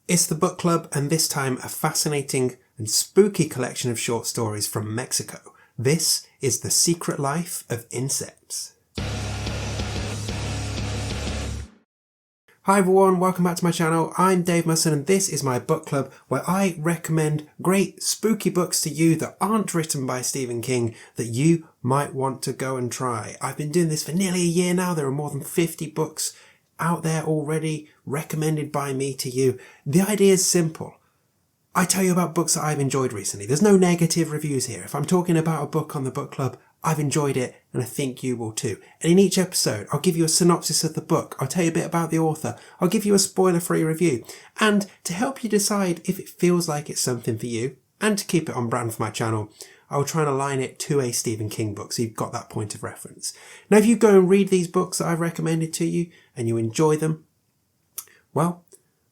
It's the book club, and this time a fascinating and spooky collection of short stories from Mexico. This is The Secret Life of Insects. Hi everyone, welcome back to my channel. I'm Dave Musson and this is my book club where I recommend great spooky books to you that aren't written by Stephen King that you might want to go and try. I've been doing this for nearly a year now. There are more than 50 books out there already recommended by me to you. The idea is simple. I tell you about books that I've enjoyed recently. There's no negative reviews here. If I'm talking about a book on the book club, I've enjoyed it and I think you will too. And in each episode, I'll give you a synopsis of the book. I'll tell you a bit about the author. I'll give you a spoiler-free review. And to help you decide if it feels like it's something for you, and to keep it on brand for my channel, I'll try and align it to a Stephen King book so you've got that point of reference. Now, if you go and read these books that I've recommended to you and you enjoy them, well,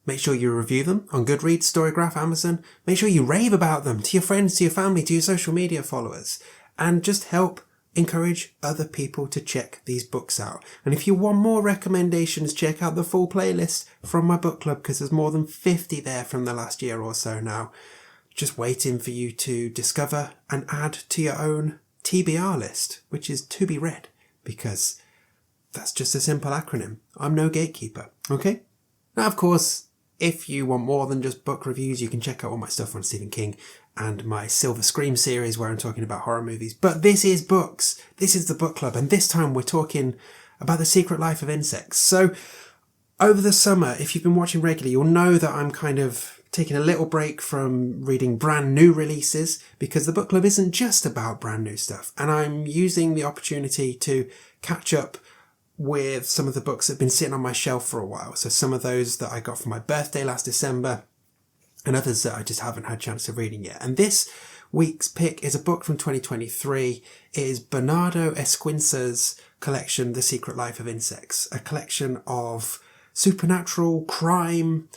make sure you review them on Goodreads, Storygraph, Amazon. Make sure you rave about them to your friends, to your family, to your social media followers, and just help encourage other people to check these books out. And if you want more recommendations, check out the full playlist from my book club because there's more than 50 there from the last year or so now, just waiting for you to discover and add to your own TBR list, which is to be read, because that's just a simple acronym. I'm no gatekeeper, okay? Now, of course, if you want more than just book reviews, you can check out all my stuff on Stephen King and my Silver Scream series where I'm talking about horror movies. But this is books. This is the book club. And this time we're talking about The Secret Life of Insects. So over the summer, if you've been watching regularly, you'll know that I'm kind of taking a little break from reading brand new releases because the book club isn't just about brand new stuff. And I'm using the opportunity to catch up with some of the books that have been sitting on my shelf for a while. So some of those that I got for my birthday last December and others that I just haven't had a chance of reading yet. And this week's pick is a book from 2023. It is Bernardo Esquinca's collection, The Secret Life of Insects, a collection of supernatural, crime,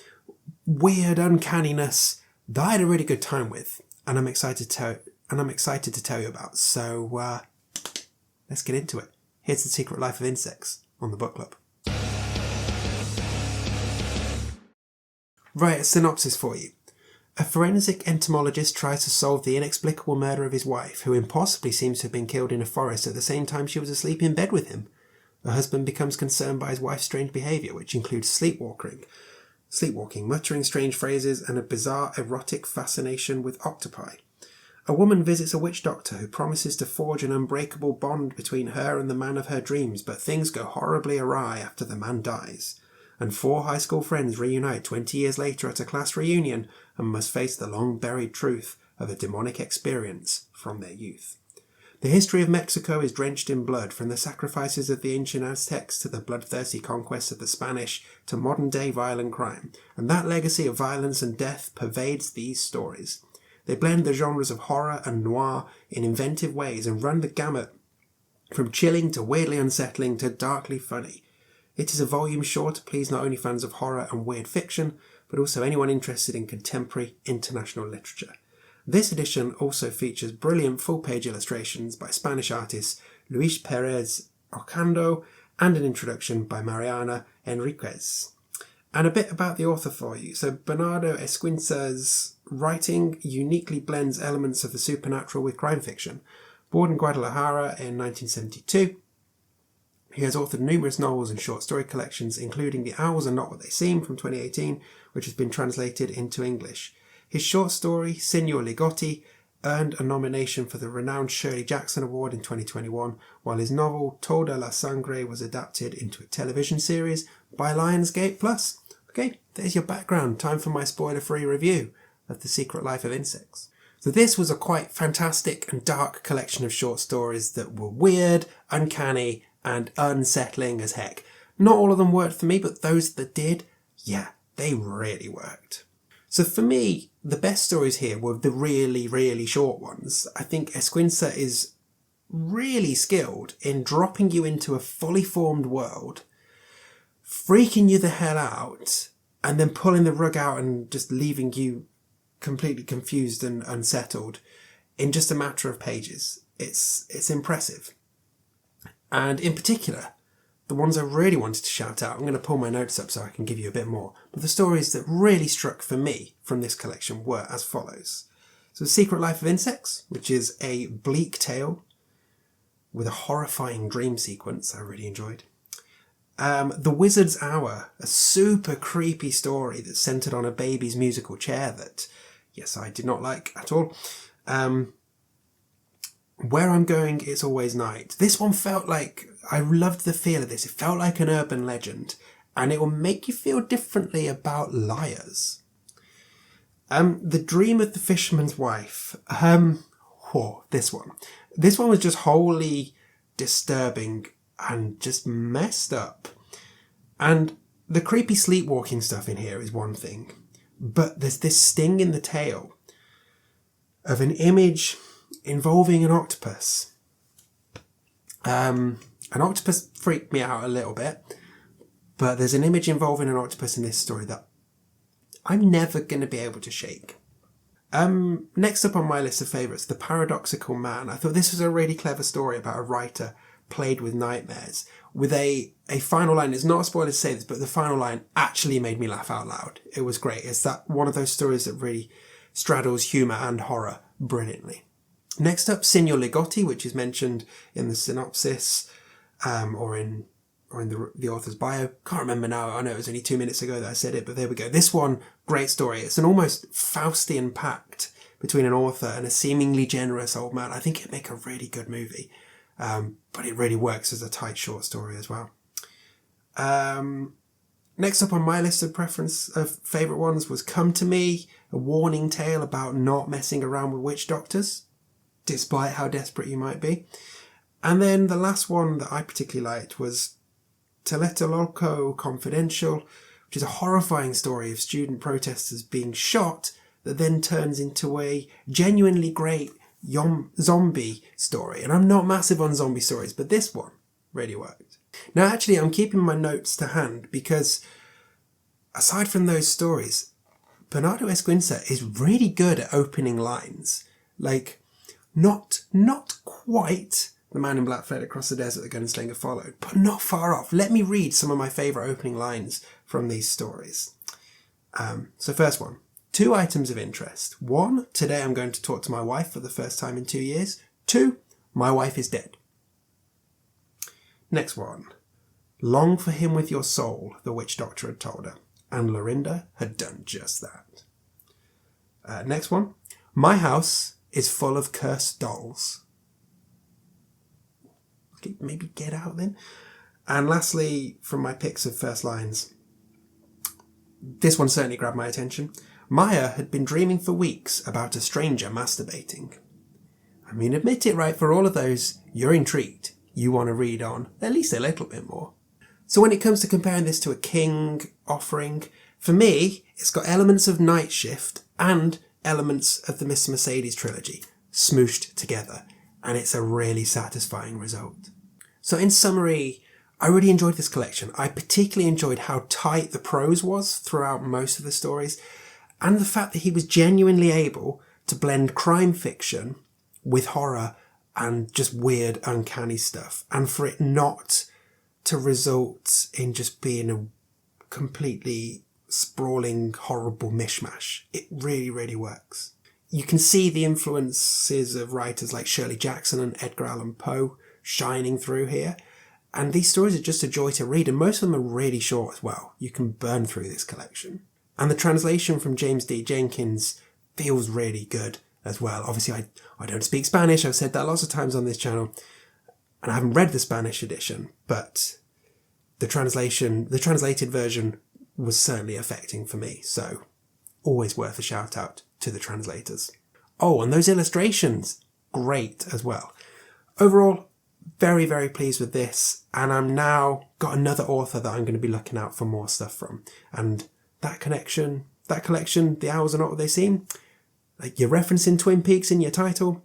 weird uncanniness that I had a really good time with, and I'm excited to tell you about. So let's get into it. Here's The Secret Life of Insects on the book club. Right, a synopsis for you. A forensic entomologist tries to solve the inexplicable murder of his wife, who impossibly seems to have been killed in a forest at the same time she was asleep in bed with him. The husband becomes concerned by his wife's strange behaviour, which includes sleepwalking, muttering strange phrases, and a bizarre erotic fascination with octopi. A woman visits a witch doctor who promises to forge an unbreakable bond between her and the man of her dreams, but things go horribly awry after the man dies. And 4 high school friends reunite 20 years later at a class reunion and must face the long-buried truth of a demonic experience from their youth. The history of Mexico is drenched in blood, from the sacrifices of the ancient Aztecs to the bloodthirsty conquests of the Spanish to modern-day violent crime, and that legacy of violence and death pervades these stories. They blend the genres of horror and noir in inventive ways and run the gamut from chilling to weirdly unsettling to darkly funny. It is a volume sure to please not only fans of horror and weird fiction, but also anyone interested in contemporary international literature. This edition also features brilliant full-page illustrations by Spanish artist Luis Perez Ocando and an introduction by Mariana Enriquez. And a bit about the author for you. So Bernardo Esquinca's writing uniquely blends elements of the supernatural with crime fiction. Born in Guadalajara in 1972, he has authored numerous novels and short story collections, including The Owls Are Not What They Seem from 2018, which has been translated into English. His short story, Signor Ligotti, earned a nomination for the renowned Shirley Jackson Award in 2021, while his novel Toda la Sangre was adapted into a television series by Lionsgate Plus. Okay, there's your background. Time for my spoiler-free review of The Secret Life of Insects. So this was a quite fantastic and dark collection of short stories that were weird, uncanny, and unsettling as heck. Not all of them worked for me, but those that did, yeah, they really worked. So for me, the best stories here were the really, really short ones. I think Esquinca is really skilled in dropping you into a fully formed world, freaking you the hell out, and then pulling the rug out and just leaving you completely confused and unsettled in just a matter of pages. It's impressive. And in particular, the ones I really wanted to shout out, I'm going to pull my notes up so I can give you a bit more, but the stories that really struck for me from this collection were as follows. So The Secret Life of Insects, which is a bleak tale with a horrifying dream sequence I really enjoyed. The Wizard's Hour, a super creepy story that's centred on a baby's musical chair that, yes, I did not like at all. Where I'm Going, It's Always Night. This one felt like, I loved the feel of this. It felt like an urban legend, and it will make you feel differently about liars. The Dream of the Fisherman's Wife. This one. This one was just wholly disturbing and just messed up. And the creepy sleepwalking stuff in here is one thing, but there's this sting in the tail of an image involving an octopus. An octopus freaked me out a little bit, but there's an image involving an octopus in this story that I'm never going to be able to shake. Next up on my list of favourites, The Paradoxical Man. I thought this was a really clever story about a writer plagued with nightmares, with a final line. It's not a spoiler to say this, but the final line actually made me laugh out loud. It was great. It's that one of those stories that really straddles humour and horror brilliantly. Next up, Signor Ligotti, which is mentioned in the synopsis, or in the author's bio. Can't remember now. I know it was only 2 minutes ago that I said it, but there we go. This one, great story. It's an almost Faustian pact between an author and a seemingly generous old man. I think it'd make a really good movie, but it really works as a tight short story as well. Next up on my list of favourite ones was Come to Me, a warning tale about not messing around with witch doctors, despite how desperate you might be. And then the last one that I particularly liked was Tlatelolco Confidential, which is a horrifying story of student protesters being shot that then turns into a genuinely great zombie story. And I'm not massive on zombie stories, but this one really worked. Now, actually, I'm keeping my notes to hand because aside from those stories, Bernardo Esquinca is really good at opening lines. Like, not quite The Man in Black fled across the desert, the gunslinger followed, but not far off. Let me read some of my favourite opening lines from these stories. So first one, 2 items of interest. 1, today I'm going to talk to my wife for the first time in 2 years. 2, my wife is dead. Next one, long for him with your soul, the witch doctor had told her, and Lorinda had done just that. Next one, my house is full of cursed dolls. Okay, maybe Get Out then. And lastly, from my picks of first lines, this one certainly grabbed my attention. Maya had been dreaming for weeks about a stranger masturbating. I mean, admit it, right? For all of those, you're intrigued. You want to read on at least a little bit more. So when it comes to comparing this to a King offering, for me, it's got elements of Night Shift and elements of the Mr. Mercedes trilogy smooshed together, and it's a really satisfying result. So in summary, I really enjoyed this collection. I particularly enjoyed how tight the prose was throughout most of the stories, and the fact that he was genuinely able to blend crime fiction with horror and just weird, uncanny stuff, and for it not to result in just being a completely sprawling, horrible mishmash. It really, really works. You can see the influences of writers like Shirley Jackson and Edgar Allan Poe shining through here. And these stories are just a joy to read, and most of them are really short as well. You can burn through this collection. And the translation from James D. Jenkins feels really good as well. Obviously, I don't speak Spanish. I've said that lots of times on this channel. And I haven't read the Spanish edition, but the translated version was certainly affecting for me. So always worth a shout out to the translators. Oh, and those illustrations, great as well. Overall, very, very pleased with this. And I'm now got another author that I'm going to be looking out for more stuff from. And that collection, The Owls Are Not What They Seem, like you're referencing Twin Peaks in your title,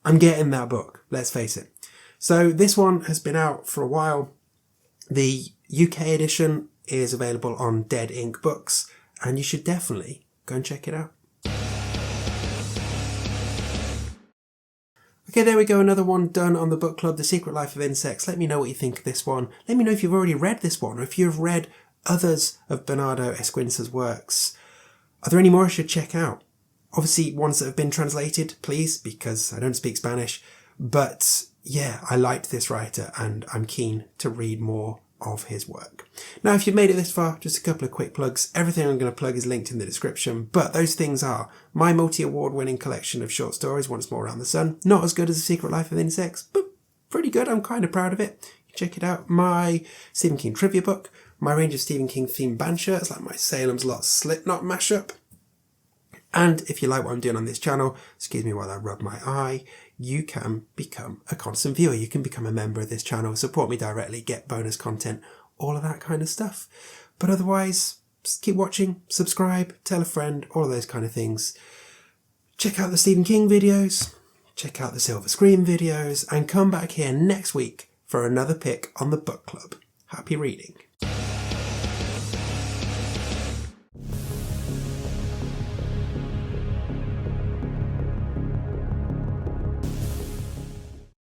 I'm getting that book, let's face it. So this one has been out for a while. The UK edition is available on Dead Ink Books, and you should definitely go and check it out. Okay, there we go, another one done on the book club, The Secret Life of Insects. Let me know what you think of this one. Let me know if you've already read this one, or if you've read others of Bernardo Esquinca's works. Are there any more I should check out? Obviously, ones that have been translated, please, because I don't speak Spanish. But yeah, I liked this writer and I'm keen to read more of his work. Now, if you've made it this far, just a couple of quick plugs. Everything I'm going to plug is linked in the description, but those things are my multi-award winning collection of short stories, Once More Around the Sun. Not as good as The Secret Life of Insects, but pretty good. I'm kind of proud of it. Check it out. My Stephen King trivia book, my range of Stephen King themed band shirts, like my Salem's Lot Slipknot mashup. And if you like what I'm doing on this channel, excuse me while I rub my eye, you can become a constant viewer. You can become a member of this channel, support me directly, get bonus content, all of that kind of stuff. But otherwise, just keep watching, subscribe, tell a friend, all of those kind of things. Check out the Stephen King videos, check out the Silver Screen videos, and come back here next week for another pick on the book club. Happy reading.